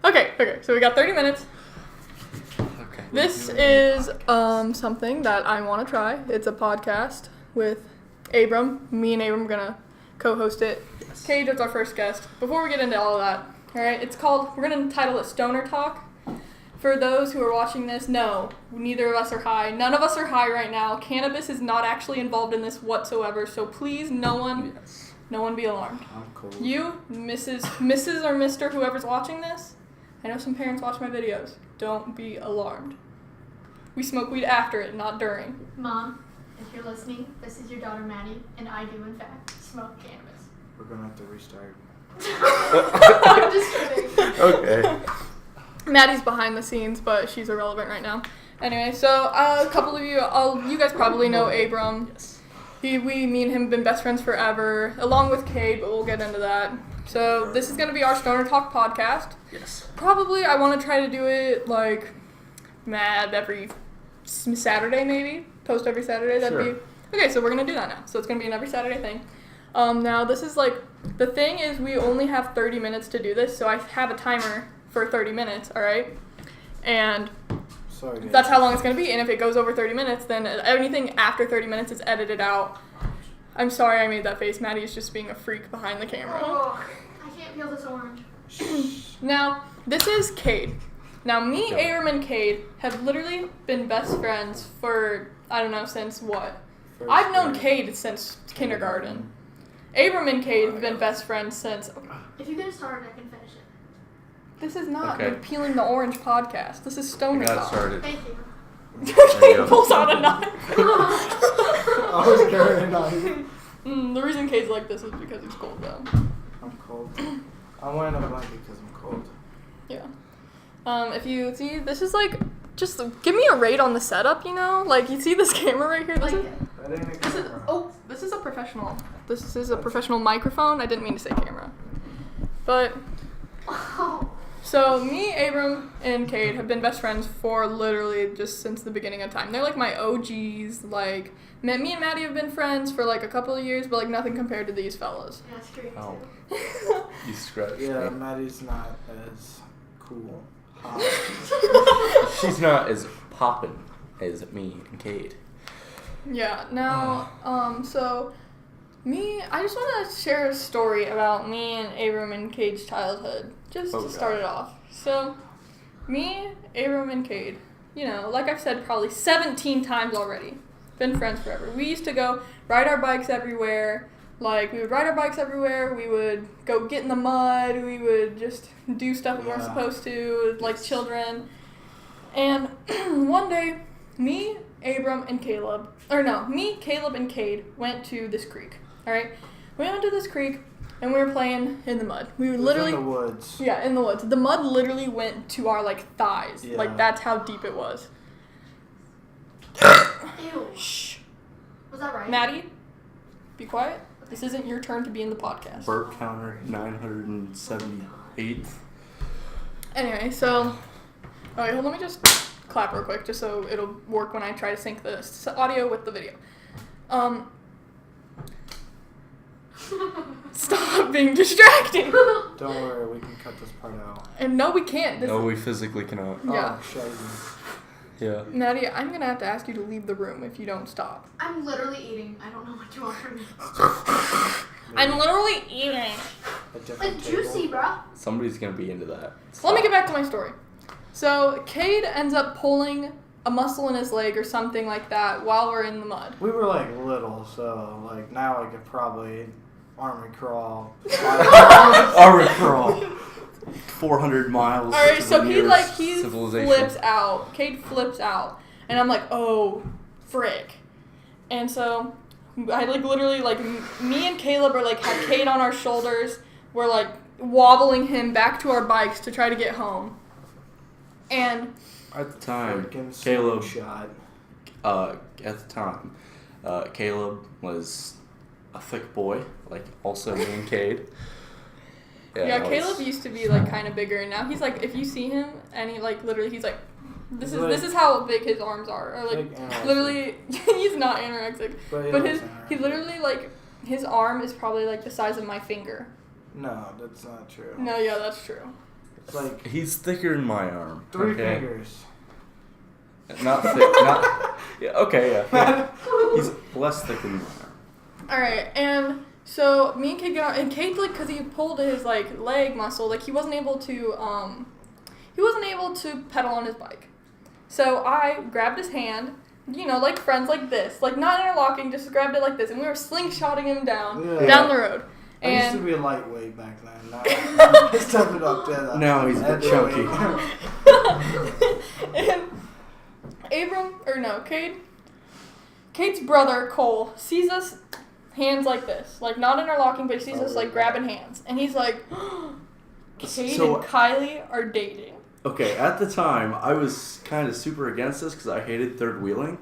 Okay, so we got 30 minutes. Okay. This is something that I want to try. It's a podcast with Abram. Me and Abram are going to co-host it. Yes. Cade is our first guest. Before we get into all of that, all right, we're going to title it Stoner Talk. For those who are watching this, no, neither of us are high. None of us are high right now. Cannabis is not actually involved in this whatsoever, so please, no one be alarmed. I'm cold. You, Mrs. or Mr. whoever's watching this, I know some parents watch my videos. Don't be alarmed. We smoke weed after it, not during. Mom, if you're listening, this is your daughter Maddie, and I do in fact smoke cannabis. We're gonna have to restart. I'm just kidding. Okay. Maddie's behind the scenes, but she's irrelevant right now. Anyway, so a couple of you guys probably know Abram. Yes. Me and him have been best friends forever, along with Cade, but we'll get into that. So this is going to be our Stoner Talk podcast. Yes. Probably I want to try to do it like every Saturday maybe. Post every Saturday. Okay, so we're going to do that now. So it's going to be an every Saturday thing. Now this is the thing is we only have 30 minutes to do this, so I have a timer for 30 minutes, alright? And Sorry, guys. that's how long it's going to be, and if it goes over 30 minutes, then anything after 30 minutes is edited out. I'm sorry I made that face. Maddie is just being a freak behind the camera. Oh, I can't peel this orange. Now, this is Cade. Now, me, Abram, and Cade have literally been best friends for, I don't know, since what? First I've known grade. Cade since kindergarten. Abram and Cade have been best friends since... If you get it started, I can finish it. This is not Okay. the Peeling the Orange podcast. This is I Stoner got it Talk. started. Thank you. There you Cade go. pulls out a knife. I was carrying a knife. The reason Cade's like this is because he's cold, though. I'm cold. I'm wearing a blanket because I'm cold. Yeah. If you see, this is just give me a rate on the setup, you know? Like, you see this camera right here? Like This is, it. That ain't a this is, camera. oh, this is a professional. This is a professional microphone. I didn't mean to say camera. But, Oh. so me, Abram, and Cade have been best friends for literally just since the beginning of time. They're like my OGs. Like, me and Maddie have been friends for like a couple of years, but like nothing compared to these fellas. Yeah, screw you Oh. too. You scratched Yeah, me. Maddie's not as cool. Hot. She's not as poppin' as me and Cade. Yeah, now, so, I just want to share a story about me and Abram and Cade's childhood, just to start it off. So, me, Abram, and Cade, like I've said probably 17 times already, been friends forever. We used to go ride our bikes everywhere. Like, we would ride our bikes everywhere, we would go get in the mud, we would just do stuff we weren't supposed to, like children. And one day, me, Abram, and Caleb, and Cade went to this creek, alright? We went to this creek, and we were playing in the mud. We were literally... in the woods. Yeah, in the woods. The mud literally went to our, thighs. Yeah. Like, that's how deep it was. Ew. Shh. Was that right? Maddie, be quiet. This isn't your turn to be in the podcast. Burp counter 978. Anyway, so... Alright, let me just clap real quick, just so it'll work when I try to sync the audio with the video. Stop being distracting! Don't worry, we can cut this part out. And no, we can't. No, we physically cannot. Yeah. Oh, shaggy. Yeah. Maddie, I'm gonna have to ask you to leave the room if you don't stop. I'm literally eating. I don't know what you want from me. I'm literally eating. A different It's table. juicy, bruh. Somebody's gonna be into that. Let me get back to my story. So, Cade ends up pulling a muscle in his leg or something like that while we're in the mud. We were little, so now I could probably army crawl. Army crawl. 400 miles. Alright, to so the he nearest he civilization. flips out. Cade flips out. And I'm like, oh, frick. And so, I literally, me and Caleb are had Cade on our shoulders. We're wobbling him back to our bikes to try to get home. And At the time, Freaking Caleb. shot. Caleb was a thick boy, also me and Cade. yeah, Caleb used to be kind of bigger, and now he's if you see him, and he literally he's this is how big his arms are, or anorexic. literally he's not anorexic, but is he anorexic. literally his arm is probably the size of my finger. No, that's not true. No, yeah, that's true. It's like He's thicker than my arm. 3 okay? fingers. Not thick. Not. Yeah. Okay. Yeah. He's less thick than my arm. All right, and so me and Cade get on, and Cade like because he pulled his like leg muscle, like he wasn't able to pedal on his bike. So I grabbed his hand, like friends like this, like not interlocking, just grabbed it like this, and we were slingshotting him down the road. I used to And be a lightweight back then. Now he's stepping up to that. Now he's chunky. and Cade's brother Cole sees us hands like this, like not interlocking, but he sees us like grabbing hands, and he's like, Cade and Kyleigh are dating. Okay, at the time, I was kind of super against this because I hated third wheeling.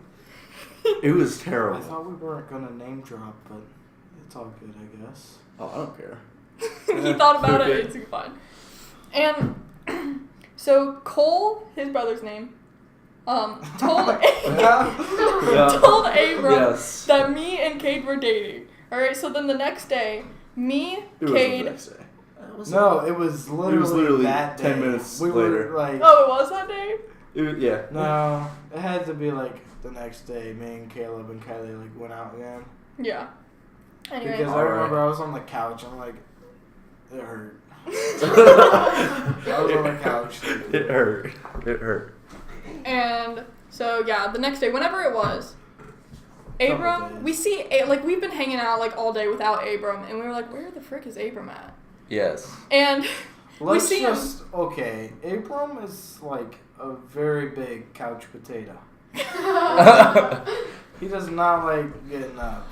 It was terrible. I thought we weren't gonna name drop, but it's all good, I guess. Oh, I don't care. He thought about it. It's fine. And so Cole, his brother's name, told Abram that me and Cade were dating. All right. So then the next day, me, Cade. No, it was literally that 10 day. minutes we later. Were like, Oh, it was that day? Yeah. No, it had to be like the next day. Me and Caleb and Kyleigh like went out again. Yeah. Anyway. Because I remember I was on the couch. I'm like, it hurt. I was on the couch. It hurt. And so yeah, the next day, whenever it was, Abram, we see like we've been hanging out like all day without Abram, and we were like, where the frick is Abram at? Yes. And we see him. Okay, Abram is like a very big couch potato. He does not like getting up.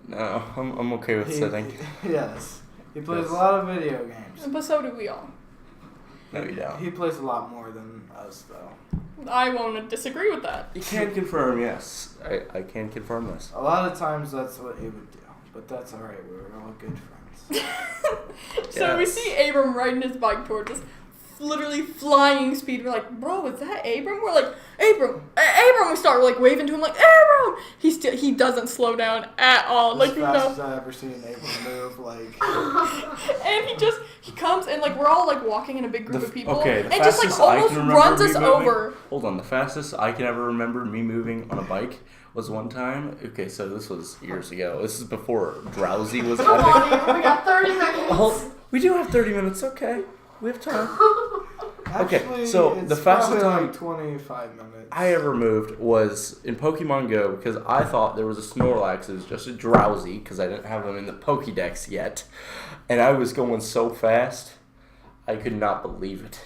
No, I'm okay with sitting. Yes. He plays a lot of video games. But so do we all. No, you don't. He plays a lot more than us, though. I won't disagree with that. You can confirm, yes. I can confirm this. A lot of times that's what he would do. But that's alright, we're all good friends. So we see Abram riding his bike towards us, literally flying speed. We're like, bro, is that Abram? We're like, Abram! We start like waving to him like, Abram! He doesn't slow down at all. As fast as I've ever seen Abram move, like. And he comes and like we're all like walking in a big group of people. Okay, and just like almost runs us over. Hold on, the fastest I can ever remember me moving on a bike was one time. Okay, so this was years ago. This is before Drowsy was Come on, we got 30 minutes. We do have 30 minutes, okay. We have time. Actually, okay, so the fastest time like 25 minutes. I ever moved was in Pokemon Go because I thought there was a Snorlax. It was just a Drowsy because I didn't have them in the Pokédex yet. And I was going so fast, I could not believe it.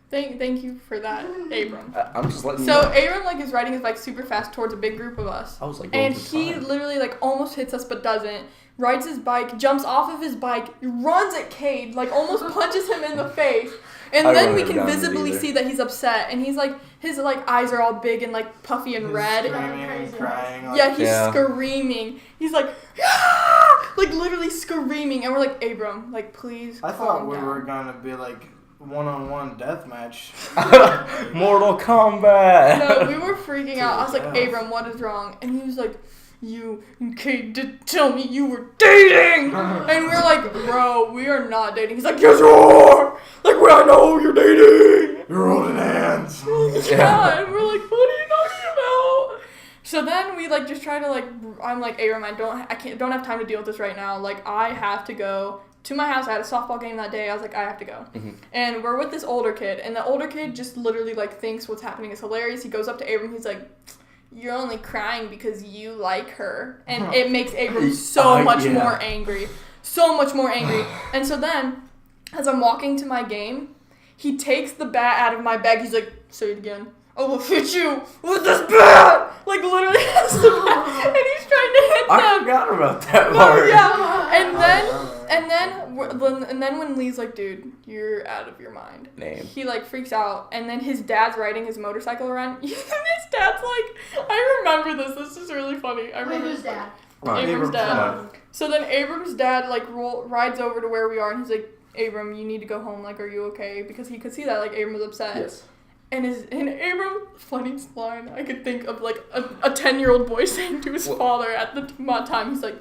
Thank you for that, Abram. I'm just letting you know. So Abram like is riding his bike super fast towards a big group of us. I was like, and he literally like almost hits us but doesn't. Rides his bike, jumps off of his bike, runs at Cade, like almost punches him in the face. And then we can visibly see that he's upset, and he's like, his like eyes are all big and like puffy and red. Screaming and crying. Like, yeah, he's screaming. He's like, ah! Like literally screaming, and we're like, Abram, like please. I thought we were gonna be like one-on-one deathmatch. Mortal Kombat. No, we were freaking out. I was like, Abram, what is wrong? And he was like, you and Cade did tell me you were dating! And we're like, bro, we are not dating. He's like, yes, you are! Like, I know you're dating! You're holding hands! Yeah, and we're like, what are you talking about? So then we, like, just try to, like, I'm like, Abram, I don't have time to deal with this right now. Like, I have to go to my house. I had a softball game that day. I was like, I have to go. Mm-hmm. And we're with this older kid, and the older kid just literally, like, thinks what's happening is hilarious. He goes up to Abram, he's like, you're only crying because you like her. And it makes Abram so much more angry. So much more angry. And so then, as I'm walking to my game, he takes the bat out of my bag. He's like, say it again. I will hit you with this bat! Like, literally has the bat. And he's trying to hit them. I forgot about that part. Yeah. And then when Lee's like, dude, you're out of your mind. He like freaks out, and then his dad's riding his motorcycle around. His dad's like, I remember this. This is really funny. I remember his dad. Abram's dad. So then Abram's dad like rides over to where we are, and he's like, Abram, you need to go home. Like, are you okay? Because he could see that like Abram was upset. Yes. And Abram, funniest line I could think of, like a 10-year-old boy saying to his father at the time. He's like,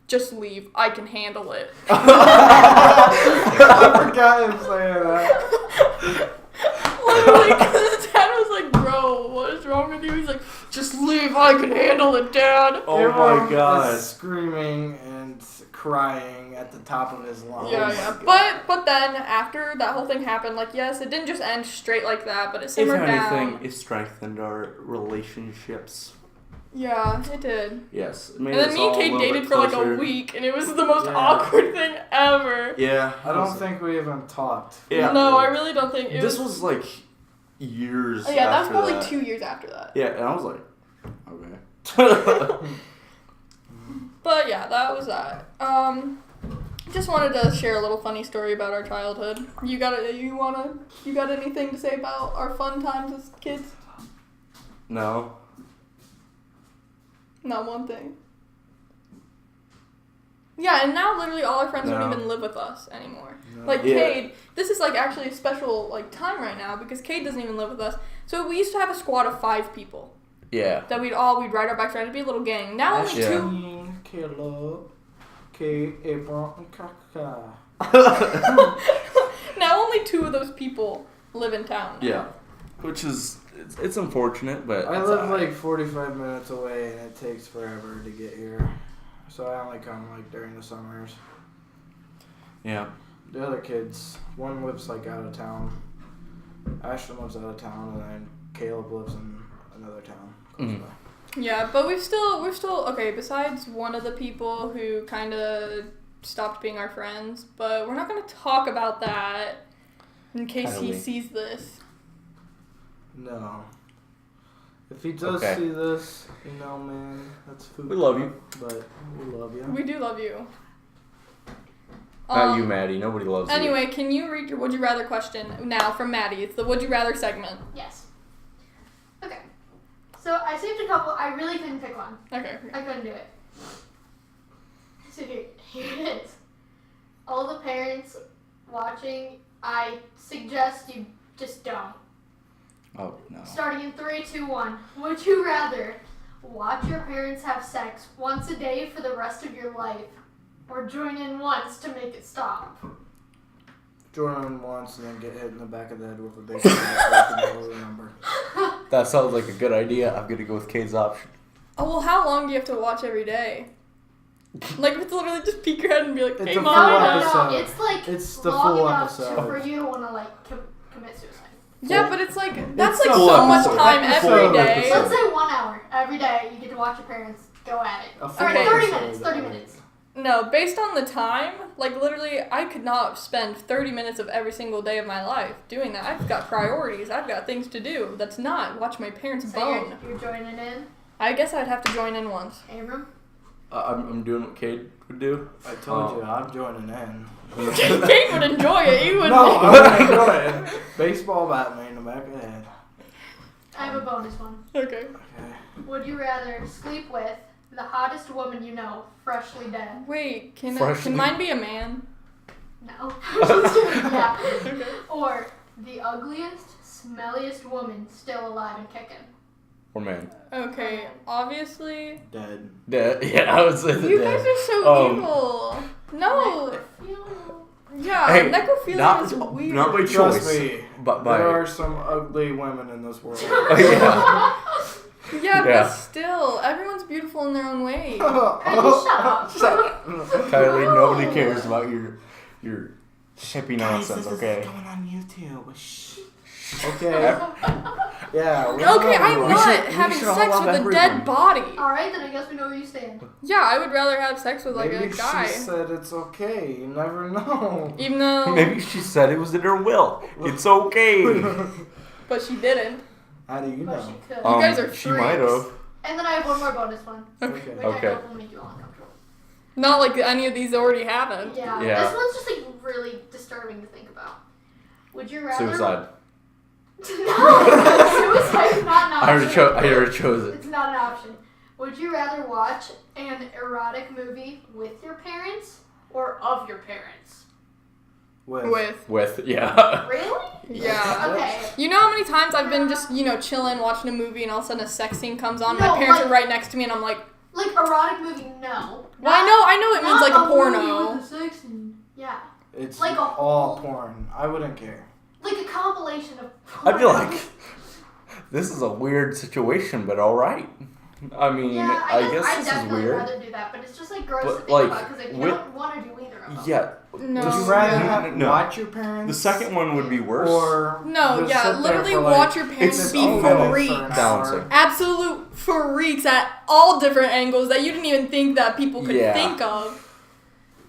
just leave. I can handle it. I forgot him saying that. Literally, because his dad was like, bro, what is wrong with you? He's like, just leave. I can handle it, Dad. Oh Everyone my god. was screaming and crying at the top of his lungs. Yeah. But then after that whole thing happened, like, yes, it didn't just end straight like that, but it If simmered anything, down. it strengthened our relationships. Yeah, it did. Yes. And then me and Kate dated for like a week, and it was the most Yeah. awkward thing ever. Yeah. I don't think we even talked. Yeah. No, I really don't think it This was. was like years. Oh, yeah, that was after probably that. 2 years after that. Yeah, and I was like, okay. But yeah, that was that. Just wanted to share a little funny story about our childhood. You got anything to say about our fun times as kids? No. Not one thing. Yeah, and now literally all our friends don't No. even live with us anymore. No. Like Yeah. Cade, this is like actually a special like time right now because Cade doesn't even live with us. So we used to have a squad of 5 people Yeah. that we'd ride our bikes around. It'd be a little gang. Now only Yeah. 2. Caleb, Kate, April, and Kaka. Now only 2 of those people live in town. Now. Yeah. Which is it's unfortunate, but I it's live alright. like 45 minutes away and it takes forever to get here. So I only come like during the summers. Yeah. The other kids, one lives like out of town. Ashton lives out of town, and then Caleb lives in another town. close Mhm. by. Yeah, but we're still okay. Besides one of the people who kind of stopped being our friends, but we're not gonna talk about that in case he Kyleigh. sees this. No. If he does Okay. see this, man, that's food. We love you. But we love you. We do love you. Not you, Maddie. Nobody loves you. Anyway, can you read your Would You Rather question now from Maddie? It's the Would You Rather segment. Yes. Okay. So I saved a couple. I really couldn't pick one. Okay. I couldn't do it. So here it is. All the parents watching, I suggest you just don't. Oh no. Starting in 3, 2, 1. Would you rather watch your parents have sex once a day for the rest of your life, or join in once to make it stop? Join in once and then get hit in the back of the head with a baseball bat in the middle of the number. That sounds like a good idea. I'm gonna go with Kate's option. Oh well, how long do you have to watch every day? Like it's literally just peek your head and be like, It's "Hey, a mom." full No, episode. it's like It's the long full enough episode. for you to want to like commit suicide. Yeah, but it's like that's It's like a so full much episode. time Full every day. episode. Let's say 1 hour every day. You get to watch your parents go at it. A full Alright, 30 episode minutes. 30 of minutes. No, based on the time, like literally, I could not spend 30 minutes of every single day of my life doing that. I've got priorities. I've got things to do. That's not watch my parents So bone. you're joining in, I guess I'd have to join in once. Abram. I'm doing what Kate would do. I told you, I'm joining in. Kate would enjoy it. You wouldn't. No, I wouldn't enjoy it. Baseball bat me in the back of the head. I have a bonus one. Okay. Okay. Would you rather sleep with the hottest woman you know, freshly dead? Wait, can Freshly- mine be a man? No. Yeah. Okay. Or the ugliest, smelliest woman still alive and kicking. Or man. Okay, obviously. Dead. Yeah, I would say the You dead. guys are so evil. No. Yeah, Hey, necrophilia not, is weird. not by Trust choice, me, but by. there are some ugly women in this world. Oh, yeah. Yeah, Yeah. but still, everyone's beautiful in their own way. Shut up. Kyleigh, nobody cares about your shippy nonsense, okay? going on YouTube. Shh. Okay. Yeah. Okay, I'm We not should- we having should all sex love with a everyone. dead body. Alright, then I guess we know where you stand. Yeah, I would rather have sex with like Maybe a guy. she said it's okay. You never know. Even though. Maybe she said it was in her will. It's okay. But she didn't. How do you But know? she could. You guys are She might freaks. have. And then I have one more bonus one, Okay. which Okay. I hope will make you all uncomfortable. Not like any of these already happened. Yeah. Yeah. This one's just like really disturbing to think about. Would you rather Suicide. No, suicide's not an I option. already chose it. It's not an option. Would you rather watch an erotic movie with your parents or of your parents? With. Yeah. Really? Yeah. Okay. You know how many times I've been just, chilling, watching a movie, and all of a sudden a sex scene comes on, No, my parents like- are right next to me, and I'm like, Like erotic movie, no. Well, I know it means like a porno. With a sex scene. Yeah. It's Like all porn. I wouldn't care. Like a compilation of porn. I'd be like, this is a weird situation, but all right. I mean, yeah, I guess I'd this is definitely weird. rather do that, but it's just like gross But, to think like, about because like, you with- don't want to do either of them. Yeah. No. Would you rather Yeah. have No. watch your parents? The second one would be worse. Or No, just yeah, sit there literally for, like, watch your parents It's be all minutes freaks. for an Balancing. hour. Absolute freaks at all different angles that you didn't even think that people could Yeah. think of.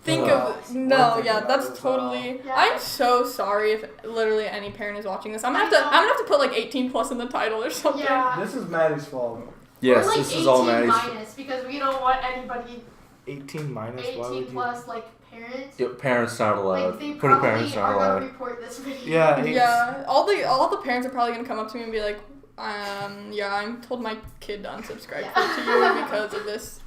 Think Well, of we're no, thinking yeah, about that's it as well. totally. Yeah. I'm so sorry if literally any parent is watching this. I'm gonna have to put like 18 plus in the title or something. Yeah. This is Maddie's fault. Yes, or like this 18 is all Maddie's. minus because we don't want anybody 18 minus. Why 18 would plus like parents. Yeah, parents not allowed. Like they Put a probably parents not are gonna allowed. report this video. Yeah. Yeah, all the parents are probably gonna come up to me and be like, yeah, I'm told my kid to unsubscribe Yeah. to you because of this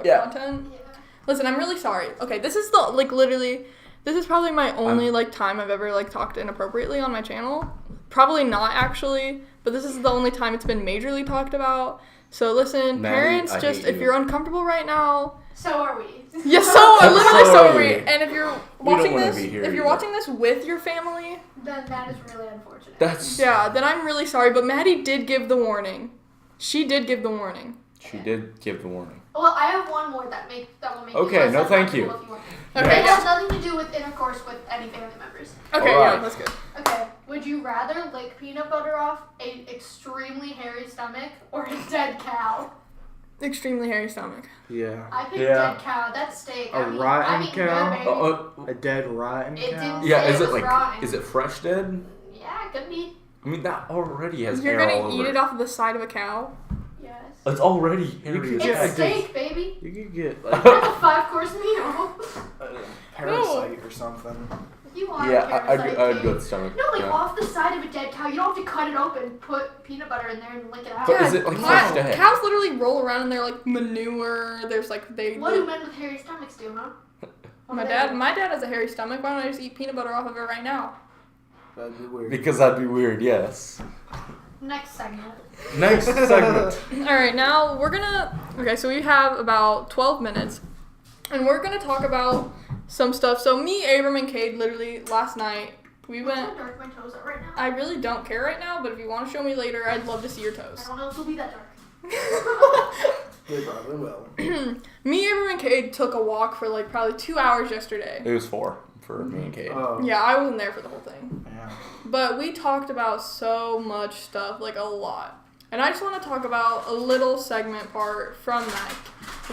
Yeah. content. Yeah. Listen, I'm really sorry. Okay, this is the literally, this is probably my only time I've ever talked inappropriately on my channel. Probably not actually, but this is the only time it's been majorly talked about. So listen, Maddie, parents, I just hate if you. you're uncomfortable right now, So are we. yes, literally So so are are we. we. And if you're We don't watching wanna this, be here if you're either. watching this with your family, Then that is really unfortunate. That's. yeah, then I'm really sorry. But Maddie did give the warning. She did give the warning. She did give the warning. Well, I have one more that will make Okay, you less no, thank you. uncomfortable if want. Okay, It yeah. has nothing to do with intercourse with any family members. Okay, Alright. yeah, that's good. Okay, would you rather lick peanut butter off a extremely hairy stomach or a dead cow? Extremely hairy stomach. Yeah. I picked Yeah. dead cow. That's steak. A I mean, rotten good, cow? baby. A dead rotten It cow. didn't- Yeah, say is it it was like rotten. is it fresh dead? Yeah, it could be. I mean that already has You're hair all gonna eat over it off of the side of a cow? Yes. It's already hairy. could as get It's heck. a steak, baby. You could get like That's a 5-course meal. a parasite or something. You want Yeah, a I'd parasite go cake. with stomach. No, like yeah. off the side of a dead cow. You don't have to cut it open, put peanut butter in there, and lick it out. But is it, like, fresh dead? Cows literally roll around in their manure. There's they. What do men with hairy stomachs do, huh? What My do they dad, do? my dad has a hairy stomach. Why don't I just eat peanut butter off of it right now? That'd be weird. Because that'd be weird. Yes. Next segment. Next segment. All right, now we're gonna. Okay, so we have about 12 minutes, and we're gonna talk about some stuff. So me, Abram, and Cade literally last night we Look went. how dark my toes are right now. I really don't care right now, but if you want to show me later, I'd love to see your I toes. don't know if it'll be that dark. They probably will. Me, Abram, and Cade took a walk for probably 2 hours yesterday. It was 4 for me and Kate. Oh. Yeah, I wasn't there for the whole thing. Yeah. But we talked about so much stuff, a lot. And I just want to talk about a little segment part from that.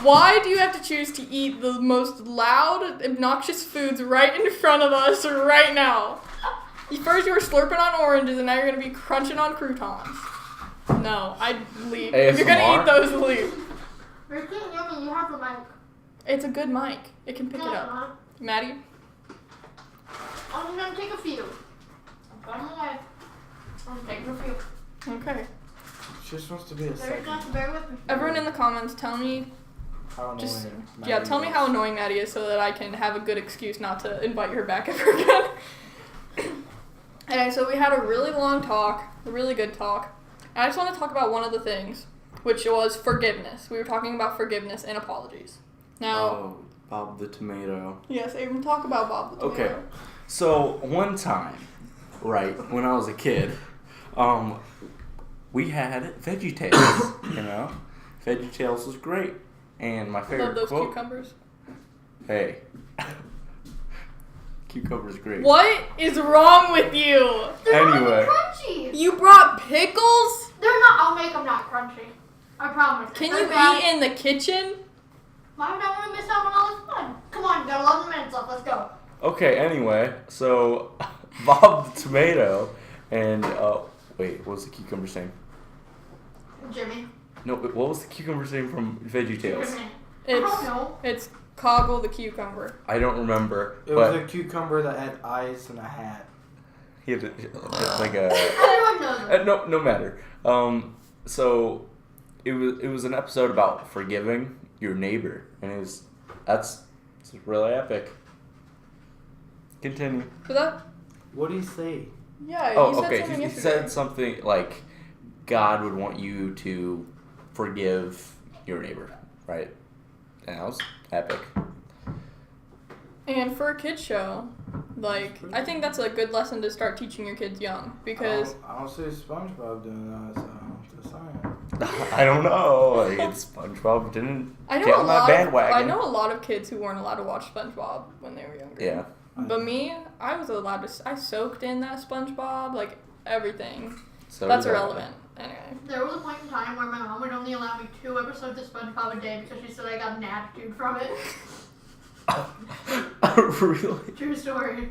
Why do you have to choose to eat the most loud, obnoxious foods right in front of us right now? First you were slurping on oranges, and now you're going to be crunching on croutons. No, I'd leave. If you're going to ASMR? eat those, leave. You're getting yummy. You have the mic. It's a good mic. It can pick No, it it's up. not. Maddie? I'm gonna take a few. I'm going away. I'm taking a few. Okay. She just wants to be a There's second. not to bear with me. Everyone in the comments, tell me How annoying. Just- Maddie Yeah, tell me is. how annoying Maddie is so that I can have a good excuse not to invite her back ever again. Anyway, so we had a really long talk, a really good talk. And I just want to talk about one of the things, which was forgiveness. We were talking about forgiveness and apologies. Now, Oh, Bob the Tomato. yes, Abram, talk about Bob the Okay. Tomato. So one time, right when I was a kid, we had VeggieTales. You know, VeggieTales was great, and my favorite Love those quote. cucumbers. Hey, cucumber's great. What is wrong with you? They're not Anyway. even crunchy. You brought pickles? They're not. I'll make them not crunchy. I promise. Can They're you bad. eat in the kitchen? Why would I want to miss out on all this fun? Come on, you got 11 minutes left. Let's go. Okay. Anyway, so Bob the Tomato and wait, what was the cucumber's name? Jimmy. No, what was the cucumber's name from VeggieTales? Jimmy. I don't It's know. it's Coggle the cucumber. I don't remember, It was but a cucumber that had eyes and a hat. he had like a. Everyone knows them. No matter. So it was an episode about forgiving your neighbor, and it's really epic. Continue. For that? What do you say? Yeah, Oh, you said okay. something He yesterday. said something like God would want you to forgive your neighbor. Right. And that was epic. And for a kid's show, like, I think that's a good lesson to start teaching your kids young, because... I don't see SpongeBob doing that, so just saying. I don't know. Like, SpongeBob didn't I know get on that bandwagon. I know a lot of kids who weren't allowed to watch SpongeBob when they were younger. Yeah. But me, I was allowed to... I soaked in that SpongeBob, like, everything. So That's irrelevant. Anyway. There was a point in time where my mom would only allow me 2 episodes of SpongeBob a day because she said I got an attitude from it. Really? True story.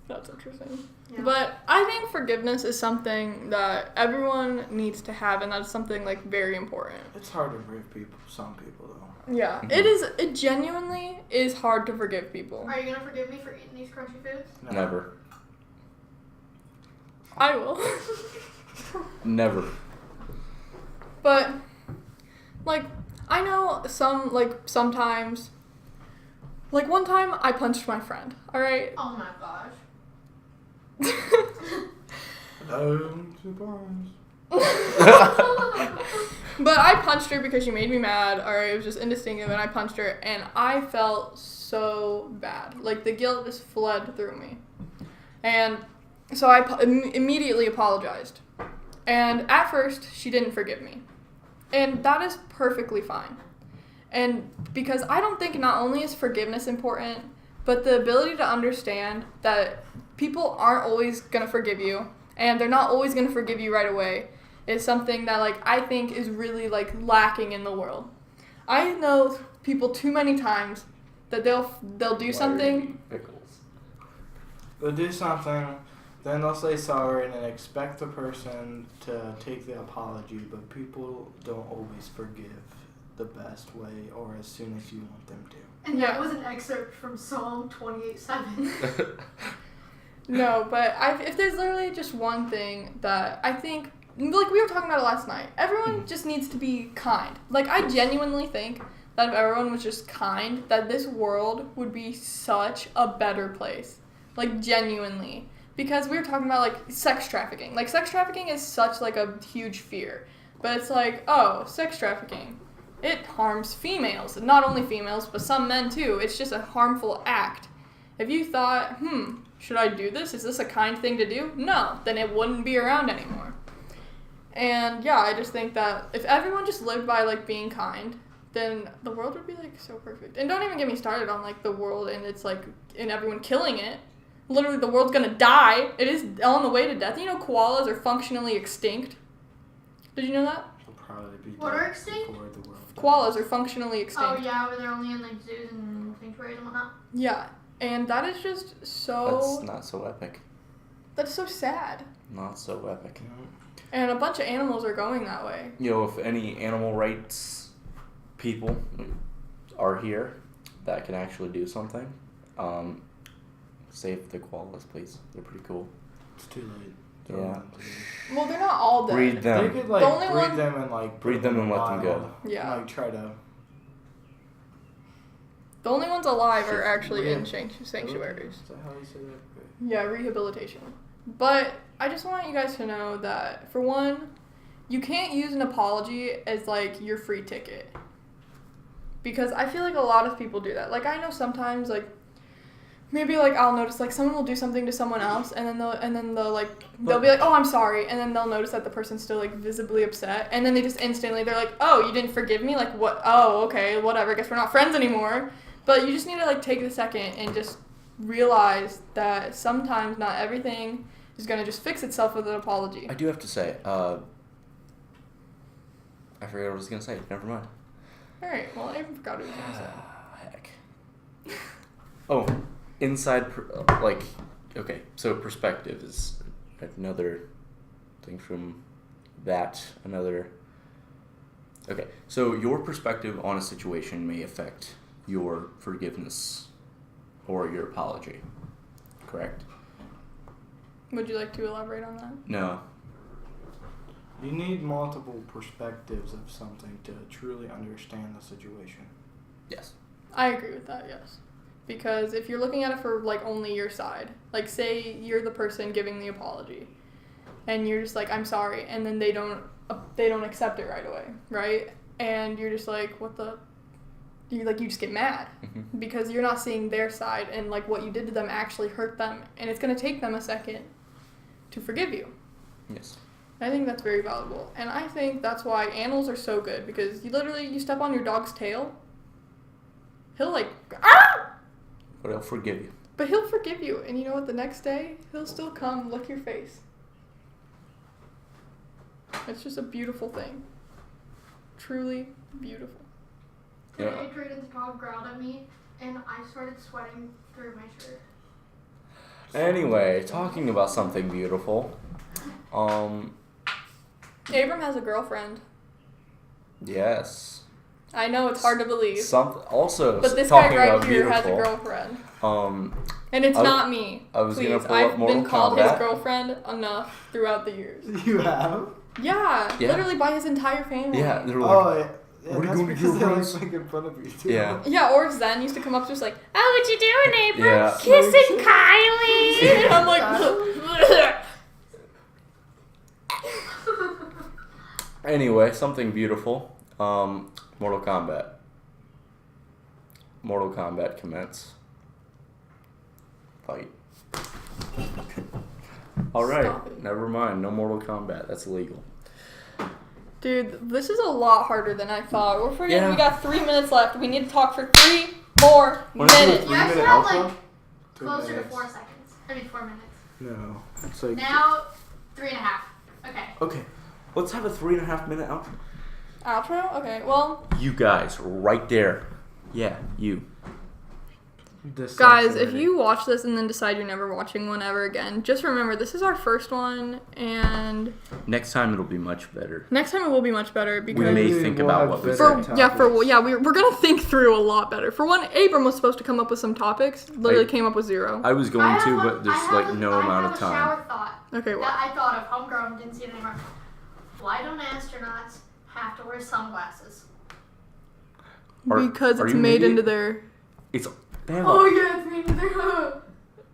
That's interesting. Yeah. But I think forgiveness is something that everyone needs to have, and that's something, like, very important. It's hard to forgive some people, though. Yeah. Mhm. It genuinely is hard to forgive people. Are you gonna forgive me for eating these crunchy foods? No. Never. I will. Never. But, like, I know sometimes, like, one time I punched my friend, alright? Oh my gosh. But I punched her because she made me mad, or it was just instinctive, and I punched her, and I felt so bad. Like, the guilt just fled through me. And so I immediately apologized. And at first, she didn't forgive me. And that is perfectly fine. And because I don't think not only is forgiveness important, but the ability to understand that people aren't always going to forgive you, and they're not always going to forgive you right away, is something that, like, I think is really, like, lacking in the world. I know people too many times that they'll do something. Pickles. They'll do something, then they'll say sorry and then expect the person to take the apology, but people don't always forgive the best way or as soon as you want them to. And that was an excerpt from Psalm 28:7. No, but if there's literally just one thing that I think, like we were talking about it last night, everyone just needs to be kind. Like, I genuinely think that if everyone was just kind, that this world would be such a better place. Like, genuinely. Because we were talking about, like, sex trafficking. Like, sex trafficking is such, like, a huge fear. But it's like, oh, sex trafficking. It harms females. Not only females, but some men, too. It's just a harmful act. If you thought, should I do this? Is this a kind thing to do? No. Then it wouldn't be around anymore. And, yeah, I just think that if everyone just lived by, like, being kind, then the world would be, like, so perfect. And don't even get me started on, like, the world and it's, like, and everyone killing it. Literally, the world's gonna die. It is on the way to death. You know, koalas are functionally extinct. Did you know that? They'll probably be What dead are extinct? before the world. Koalas are functionally extinct. Oh yeah, where they're only in like zoos and sanctuaries and whatnot. Yeah, and that is just so... That's not so epic. That's so sad. Not so epic. And a bunch of animals are going that way. You know, if any animal rights people are here that can actually do something, save the koalas, please. They're pretty cool. It's too late. Yeah. Well, they're not all dead. Breed them. They could like The only breed one- them and like Breed them and let them go. Yeah. Like try to. The only ones alive are actually in sanctuaries. Is that how you say that? Okay. Yeah, rehabilitation. But I just want you guys to know that, for one, you can't use an apology as, like, your free ticket. Because I feel like a lot of people do that. Like, I know sometimes, like, maybe, like, I'll notice, like, someone will do something to someone else, and then they'll be like, oh, I'm sorry, and then they'll notice that the person's still, like, visibly upset, and then they just instantly, they're like, oh, you didn't forgive me? Like, what? Oh, okay, whatever, I guess we're not friends anymore. But you just need to, like, take a second and just realize that sometimes not everything is going to just fix itself with an apology. I do have to say, I forgot what I was going to say. Never mind. Alright, well, I even forgot what I was going to say. Heck. Oh, okay, so perspective is another thing from that. Okay, so your perspective on a situation may affect your forgiveness or your apology, correct? Would you like to elaborate on that? No. You need multiple perspectives of something to truly understand the situation. Yes. I agree with that, yes. Because if you're looking at it for, like, only your side, like, say you're the person giving the apology, and you're just like, I'm sorry, and then they don't accept it right away, right? And you're just like, what the you just get mad because you're not seeing their side, and like what you did to them actually hurt them, and it's gonna take them a second to forgive you. Yes. I think that's very valuable, and I think that's why animals are so good, because you step on your dog's tail, he'll like But he'll forgive you. But he'll forgive you, and you know what? The next day he'll still come lick your face. It's just a beautiful thing. Truly beautiful. Today, Drayden's dog growled at me, and I started sweating through my shirt. Anyway, talking about something beautiful. Abram has a girlfriend. Yes. I know it's hard to believe. But this talking guy right about here beautiful, has a girlfriend. And it's not me. I was Please, gonna pull up I've Mortal been called Kombat. his girlfriend enough throughout the years. You have? Yeah, literally by his entire family. Yeah, they're like, yeah, what are you going to do, they're Rose? like making fun of you too. Yeah. Yeah, or Zen used to come up just like, Oh, what you doing, Abram? Yeah. Kissing Kyleigh. and I'm like, Anyway, something beautiful. Mortal Kombat. Mortal Kombat commence. Fight. Alright, never mind. No Mortal Kombat. That's illegal. dude, this is a lot harder than I thought. We're forgetting Yeah. we got 3 minutes left. We need to talk for 3 more Wanna do a minutes. You actually 3-minute have outro? like 2 closer to minutes. 4 seconds. 4 minutes. No. It's like. Now, 3.5. Okay. Okay, let's have a 3.5 minute outro. Outro? Okay, well, You guys, right there. Yeah, you. This guys, sucks if already. you watch this and then decide you're never watching one ever again, just remember this is our first one, and Next time it'll be much better. next time it will be much better because We may Maybe think we'll about have what we better say. we're gonna think through a lot better. For one, Abram was supposed to come up with some topics, literally came up with 0. I was going I to, have but a- there's I have like a- no amount of I time. have a shower thought Okay, what? that I thought of homegrown, didn't see it anymore. Why don't astronauts have to wear sunglasses? Because are it's you made maybe- into their. It's damn. yeah, it's made there.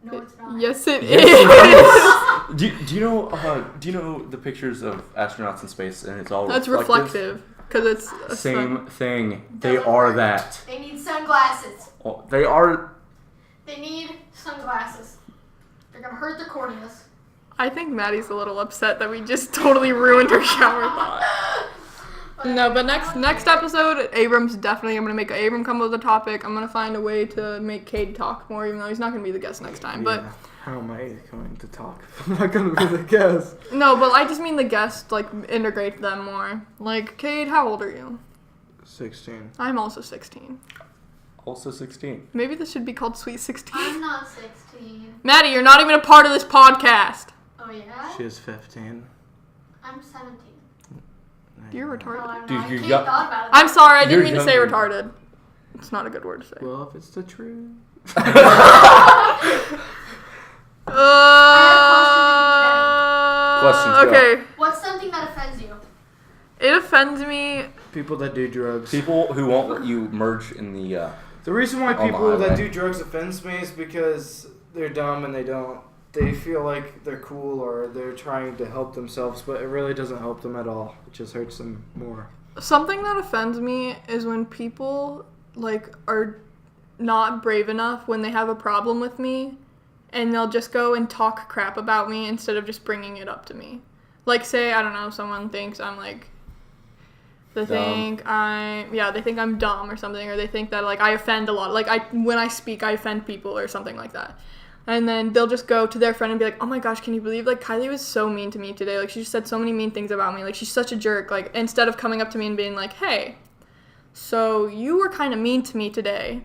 No, it's not. Yes, it Yes, is. Do you know the pictures of astronauts in space and it's all That's reflective because it's a Same sun. thing. They Doesn't are work. that. They need sunglasses. Oh, they are. They need sunglasses. They're gonna hurt their corneas. I think Maddie's a little upset that we just totally ruined her shower thought. No, but next episode, I'm gonna make Abram come up with a topic. I'm gonna find a way to make Cade talk more, even though he's not gonna be the guest next time. But Yeah. How am I going to talk if I'm not going to be the guest? no, but I just mean the guest, like integrate them more. Like, Cade, how old are you? 16. I'm also 16. Also 16. Maybe this should be called Sweet 16. I'm not 16. Maddie, you're not even a part of this podcast. Oh yeah? She is 15. I'm 17. You're No, retarded. I'm Dude, not. you Kate got- thought about it. I'm sorry, I didn't You're mean to say younger. retarded. It's not a good word to say. Well, if it's the truth. Questions, go. Okay. What's something that offends you? It offends me. People that do drugs. People who won't let you merge in the. The reason why On the people that highway. do drugs offends me is because they're dumb and they feel like they're cool or they're trying to help themselves, but it really doesn't help them at all. It just hurts them more. Something that offends me is when people like are not brave enough when they have a problem with me, and they'll just go and talk crap about me instead of just bringing it up to me. Like, say, I don't know, someone thinks I'm like, they think I'm dumb or something, or they think that like I offend a lot. Like when I speak, I offend people or something like that. And then they'll just go to their friend and be like, oh my gosh, can you believe, like, Kyleigh was so mean to me today. Like, she just said so many mean things about me. Like, she's such a jerk. Like, instead of coming up to me and being like, hey, so you were kind of mean to me today.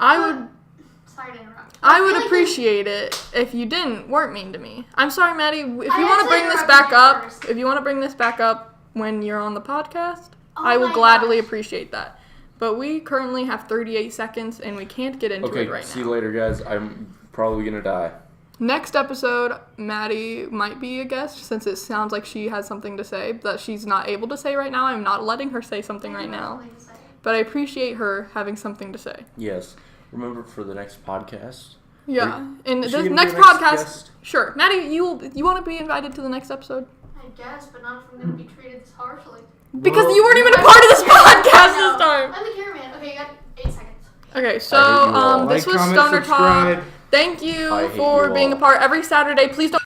Sorry to interrupt. I feel would like appreciate it if you weren't mean to me. I'm sorry, Maddie. If you want to actually bring this interrupted back you up, first. if you want to bring this back up when you're on the podcast, Oh I will my gladly gosh. appreciate that. But we currently have 38 seconds, and we can't get into Okay, it right see now. you later, guys. I'm probably gonna die. Next episode, Maddie might be a guest, since it sounds like she has something to say that she's not able to say right now. I'm not letting her say something right now. Something to say. But I appreciate her having something to say. Yes. Remember for the next podcast. Yeah. And Is the she gonna next be the next podcast, guest? sure. Maddie, you want to be invited to the next episode? I guess, but not if I'm going to be treated this harshly. Because you weren't even a part of this podcast this time. I'm the cameraman. Okay, you got 8 seconds. Okay, so this was comment, Stoner Talk. subscribe. Thank you for being a part every Saturday. Please don't.